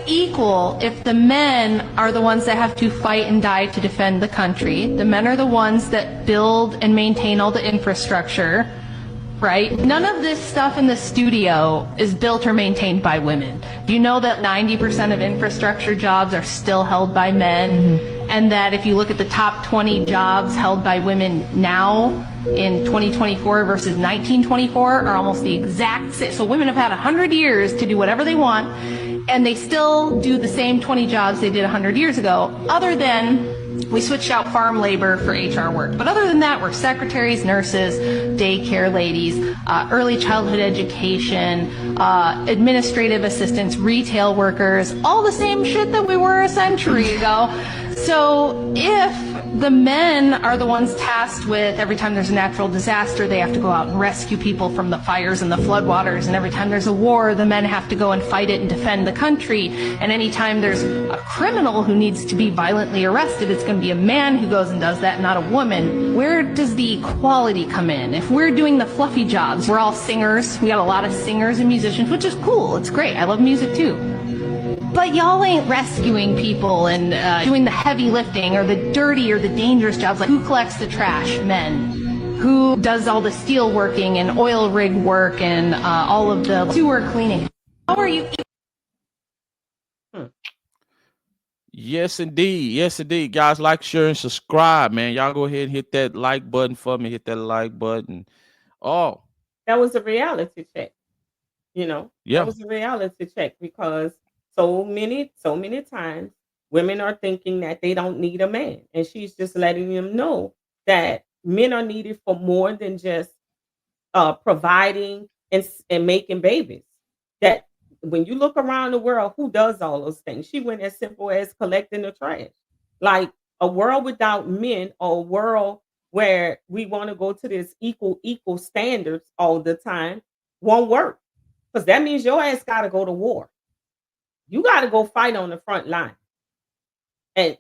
equal if the men are the ones that have to fight and die to defend the country. The men are the ones that build and maintain all the infrastructure, right? None of this stuff in the studio is built or maintained by women. Do you know that 90% of infrastructure jobs are still held by men? And that if you look at the top 20 jobs held by women now in 2024 versus 1924 are almost the exact same. So women have had 100 years to do whatever they want, and they still do the same 20 jobs they did 100 years ago, other than we switched out farm labor for HR work. But other than that, we're secretaries, nurses, daycare ladies, early childhood education, administrative assistants, retail workers, all the same shit that we were a century ago. So if the men are the ones tasked with every time there's a natural disaster, they have to go out and rescue people from the fires and the floodwaters, and every time there's a war, the men have to go and fight it and defend the country, and anytime there's a criminal who needs to be violently arrested, it's going to be a man who goes and does that, not a woman. Where does the equality come in? If we're doing the fluffy jobs, we're all singers, we got a lot of singers and musicians, which is cool, it's great, I love music too. But y'all ain't rescuing people and doing the heavy lifting or the dirty or the dangerous jobs, like who collects the trash? Men. Who does all the steel working and oil rig work and all of the sewer cleaning? How are you? Yes, indeed. Yes, indeed. Guys, like, share, and subscribe, man. Y'all go ahead and hit that like button for me. Hit that like button. Oh. That was a reality check. You know, Yeah. That was a reality check because so many times women are thinking that they don't need a man. And she's just letting them know that men are needed for more than just providing and making babies. That when you look around the world, who does all those things? She went as simple as collecting the trash. Like a world without men, or a world where we want to go to this equal standards all the time won't work. Because that means your ass got to go to war. You got to go fight on the front line. And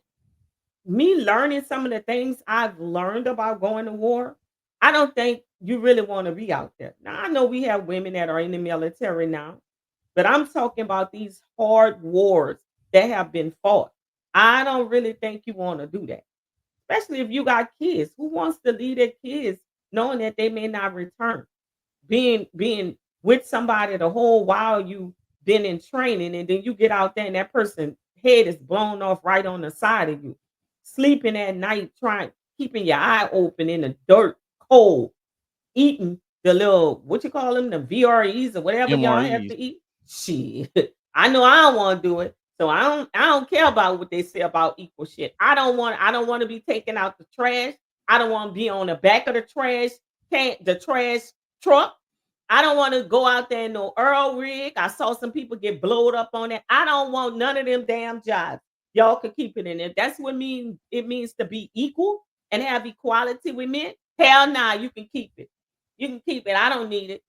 me learning some of the things I've learned about going to war, I don't think you really want to be out there. Now, I know we have women that are in the military now, but I'm talking about these hard wars that have been fought. I don't really think you want to do that, especially if you got kids. Who wants to leave their kids knowing that they may not return? Being with somebody the whole while you been in training, and then you get out there and that person's head is blown off right on the side of you, sleeping at night, keeping your eye open in the dirt, cold, eating the little, what you call them, the VREs or whatever y'all have to eat. Shit, I know I don't want to do it, so I don't care about what they say about equal shit. I don't want to be taking out the trash. I don't want to be on the back of the trash truck. I don't want to go out there in no Earl rig. I saw some people get blowed up on it. I don't want none of them damn jobs. Y'all can keep it in there. That's what it means to be equal and have equality with men. Hell nah, you can keep it. You can keep it. I don't need it.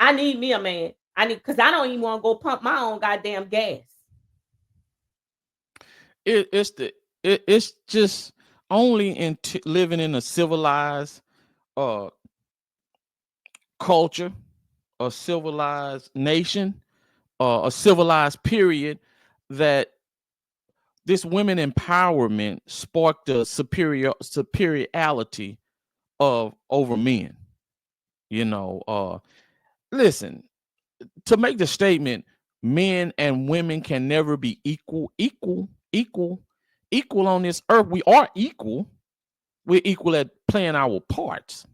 I need me a man. Because I don't even want to go pump my own goddamn gas. It's just only in living in a civilized culture, a civilized nation, a civilized period, that this women empowerment sparked the superiority of over men. You know, listen, to make the statement, men and women can never be equal on this earth. We are equal. We're equal at playing our parts.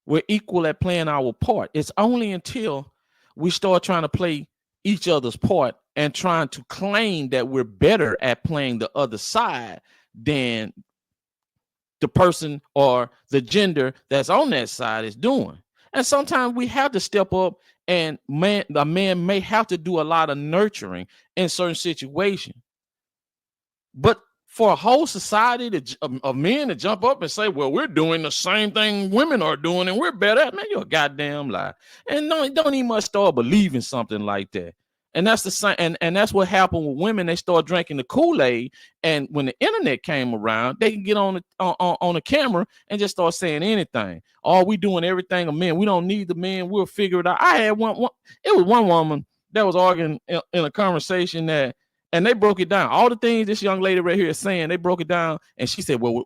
We're equal at playing our part. It's only until we start trying to play each other's part and trying to claim that we're better at playing the other side than the person or the gender that's on that side is doing. And sometimes we have to step up, and the man may have to do a lot of nurturing in certain situations. But for a whole society of men to jump up and say, well, we're doing the same thing women are doing and we're better at, man, you're a goddamn lie. And don't even much start believing something like that. And that's the same, and that's what happened with women. They start drinking the Kool-Aid, and when the internet came around, they can get on the camera and just start saying anything. Oh, we doing everything of men. We don't need the men. We'll figure it out. I had one. It was one woman that was arguing in a conversation that, and they broke it down. All the things this young lady right here is saying, they broke it down, and she said, well,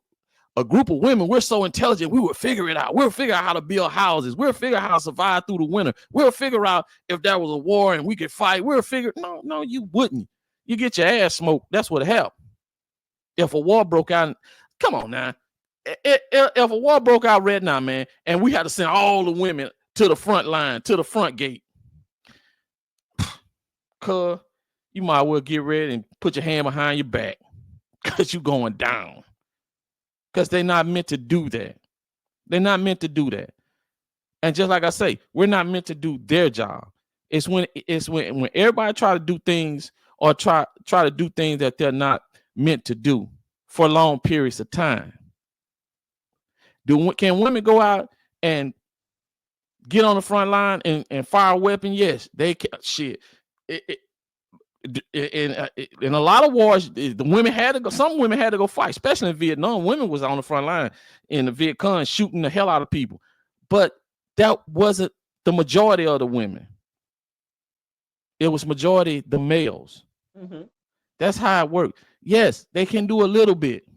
a group of women, we're so intelligent, we will figure it out. We'll figure out how to build houses. We'll figure out how to survive through the winter. We'll figure out if there was a war and we could fight. We'll figure, no, you wouldn't. You get your ass smoked. That's what happened. If a war broke out, come on now. If a war broke out right now, man, and we had to send all the women to the front line, to the front gate, cuz you might well get ready and put your hand behind your back because you're going down. Because they're not meant to do that. They're not meant to do that. And just like I say, we're not meant to do their job. It's when everybody try to do things or try to do things that they're not meant to do for long periods of time. Can women go out and get on the front line and fire a weapon? Yes, they can. Shit. In a lot of wars, the women had to go. Some women had to go fight, especially in Vietnam. Women was on the front line in the Viet Cong shooting the hell out of people. But that wasn't the majority of the women. It was majority the males. Mm-hmm. That's how it worked. Yes, they can do a little bit,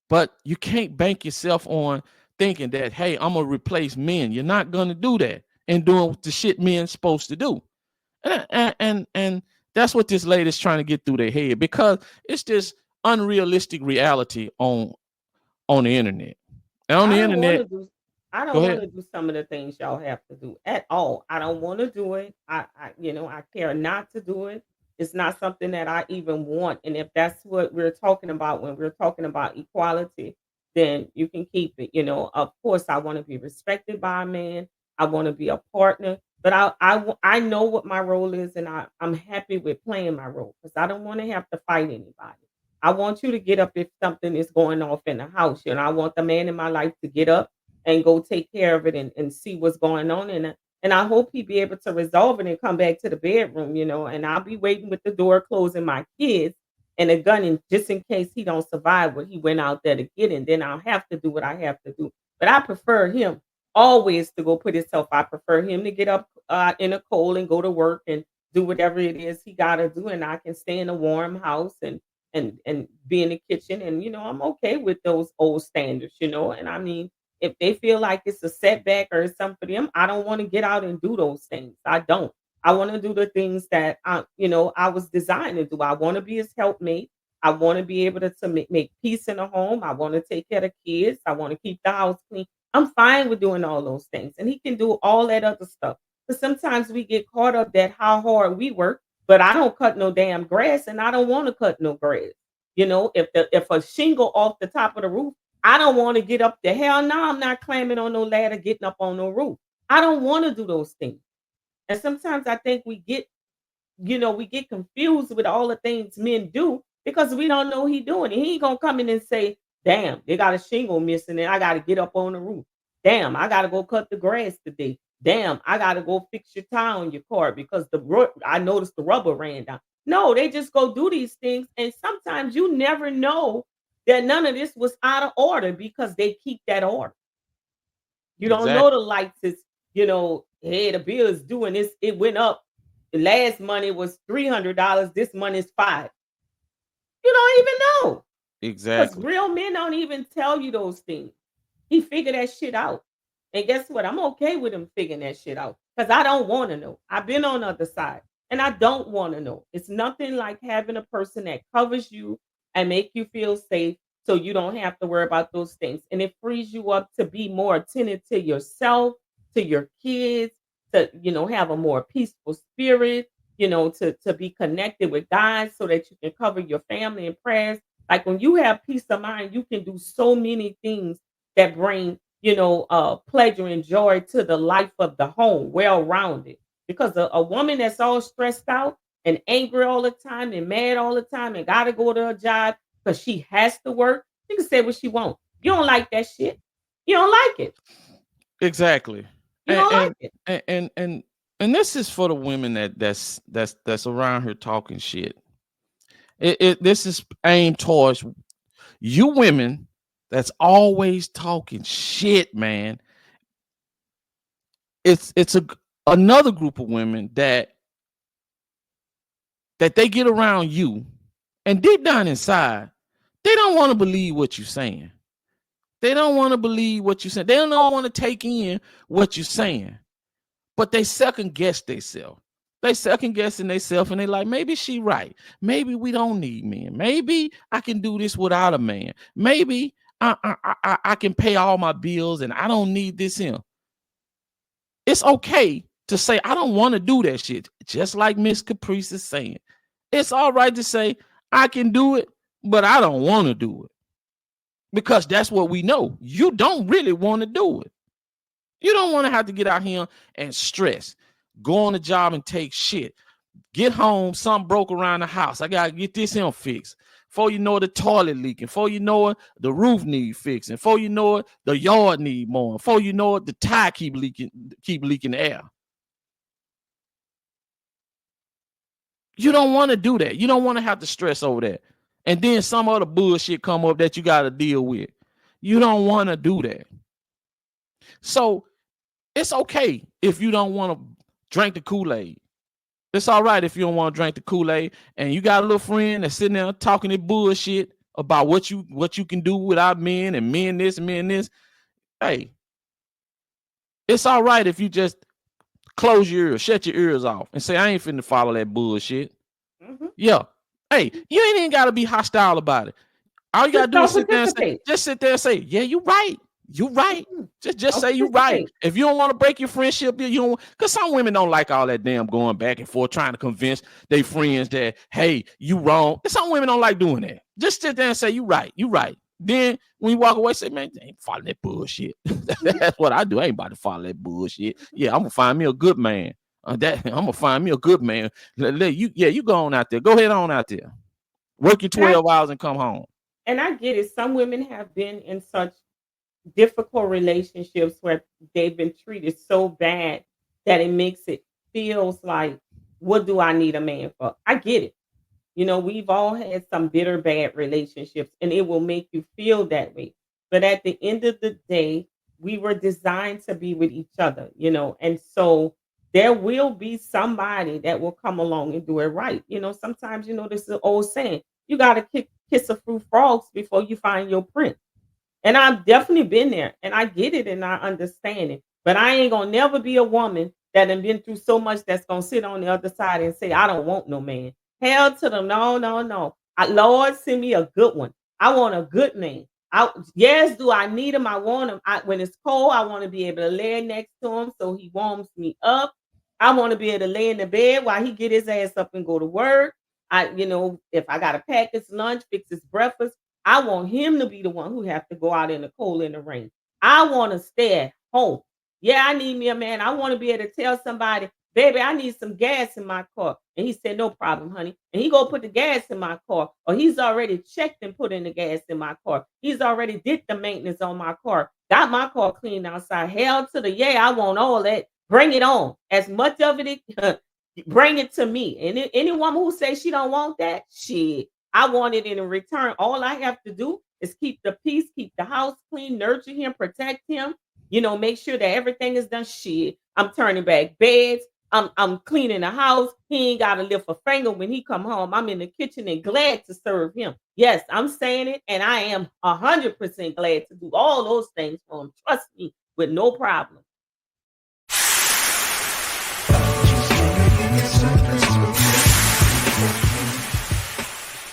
but you can't bank yourself on thinking that, hey, I'm gonna replace men. You're not gonna do that and doing the shit men's supposed to do. And that's what this lady's trying to get through their head, because it's this unrealistic reality on the internet. And on the internet, I don't want to do some of the things y'all have to do at all. I don't want to do it. I care not to do it. It's not something that I even want. And if that's what we're talking about when we're talking about equality, then you can keep it. Of course, I want to be respected by a man. I want to be a partner, but I know what my role is, and I'm happy with playing my role because I don't want to have to fight anybody. I want you to get up if something is going off in the house. I want the man in my life to get up and go take care of it and see what's going on. And I hope he be able to resolve it and come back to the bedroom, and I'll be waiting with the door closed and my kids and a gun in just in case he don't survive what he went out there to get, and then I'll have to do what I have to do. But I prefer him always to go put himself. I prefer him to get up in a cold and go to work and do whatever it is he gotta do, and I can stay in a warm house and be in the kitchen. And I'm okay with those old standards, and I mean, if they feel like it's a setback or something for them, I don't want to get out and do those things. I don't. I want to do the things that I was designed to do. I want to be his helpmate. I want to be able to make peace in the home. I want to take care of kids. I want to keep the house clean. I'm fine with doing all those things, and he can do all that other stuff. But sometimes we get caught up that how hard we work, but I don't cut no damn grass, and I don't want to cut no grass. If a shingle off the top of the roof, I don't want to get up the hell no, I'm not climbing on no ladder, getting up on no roof. I don't want to do those things. And sometimes I think we get confused with all the things men do because we don't know he doing it. He ain't gonna come in and say, damn, they got a shingle missing and I gotta get up on the roof. Damn, I gotta go cut the grass today. Damn, I gotta go fix your tire on your car because I noticed the rubber ran down. No, they just go do these things. And sometimes you never know that none of this was out of order because they keep that order. You don't know the lights is, hey, the bill is doing this. It went up. The last money was $300. This money is $500. You don't even know. Because exactly. real men don't even tell you those things. He figured that shit out. And guess what? I'm okay with him figuring that shit out because I don't want to know. I've been on the other side and I don't want to know. It's nothing like having a person that covers you and make you feel safe so you don't have to worry about those things. And it frees you up to be more attentive to yourself, to your kids, to, have a more peaceful spirit, to be connected with God so that you can cover your family in prayers. Like when you have peace of mind, you can do so many things that bring, pleasure and joy to the life of the home, well rounded. Because a woman that's all stressed out and angry all the time and mad all the time and got to go to her job because she has to work, she can say what she wants. You don't like that shit. You don't like it. Exactly. You don't like it. And this is for the women that's around here talking shit. This is aimed towards you women that's always talking shit, man. It's another group of women that that they get around you, and deep down inside, they don't want to believe what you're saying. They don't want to believe what you're saying. They don't want to take in what you're saying. But they second guess themselves. They second guessing themselves, and they like, maybe she right. Maybe we don't need men. Maybe I can do this without a man. Maybe I can pay all my bills and I don't need this here. It's okay to say, I don't want to do that shit. Just like Miss Caprice is saying. It's all right to say, I can do it, but I don't want to do it. Because that's what we know. You don't really want to do it. You don't want to have to get out here and stress, go on the job and take shit, get home, something broke around the house. I got to get this in fixed. Before you know it, the toilet leaking. Before you know it, the roof need fixing. Before you know it, the yard need mowing. Before you know it, the tire keep leaking air. You don't want to do that. You don't want to have to stress over that. And then some other bullshit come up that you got to deal with. You don't want to do that. So it's okay if you don't want to drink the Kool-Aid. It's all right if you don't want to drink the Kool-Aid and you got a little friend that's sitting there talking that bullshit about what you can do without men and men this and men this. Hey, it's all right if you just close your ears, shut your ears off and say, I ain't finna follow that bullshit. Mm-hmm. Yeah. Hey, you ain't even got to be hostile about it. All you got to do is sit there and say, yeah, you right. You right. Just say you right. If you don't want to break your friendship, you don't, because some women don't like all that damn going back and forth trying to convince their friends that, hey, you wrong. And some women don't like doing that. Just sit there and say you right. You right. Then when you walk away, say, man, I ain't following that bullshit. That's what I do. I ain't about to follow that bullshit. Yeah, I'm gonna find me a good man. I'm gonna find me a good man. You go on out there. Go ahead on out there. Work your 12 hours and come home. And I get it. Some women have been in such difficult relationships where they've been treated so bad that it makes it feels like, what do I need a man for? I get it. You know, we've all had some bitter bad relationships and it will make you feel that way. But at the end of the day, we were designed to be with each other, you know, and so there will be somebody that will come along and do it right. You know, sometimes, you know, this is an old saying, you got to kiss a few frogs before you find your prince. And I've definitely been there and I get it and I understand it. But I ain't gonna never be a woman that done been through so much that's gonna sit on the other side and say, I don't want no man. Hell to them. No, no, no. Lord, send me a good one. I want a good man. Yes, do I need him? I want him. When it's cold, I want to be able to lay next to him so he warms me up. I want to be able to lay in the bed while he get his ass up and go to work. You know, if I gotta pack his lunch, fix his breakfast, I want him to be the one who have to go out in the cold and the rain. I want to stay at home. Yeah, I need me a man. I want to be able to tell somebody, baby, I need some gas in my car. And he said, no problem, honey. And he go put the gas in my car. Or he's already checked and put in the gas in my car. He's already did the maintenance on my car. Got my car cleaned outside. Hell to the yeah, I want all that. Bring it on. As much of it, bring it to me. And any woman who says she don't want that, shit, I want it in return. All I have to do is keep the peace, keep the house clean, nurture him, protect him, you know, make sure that everything is done. Shit, I'm turning back beds. I'm cleaning the house. He ain't got to lift a finger when he come home. I'm in the kitchen and glad to serve him. Yes, I'm saying it. And I am 100% glad to do all those things for him. Trust me, with no problem.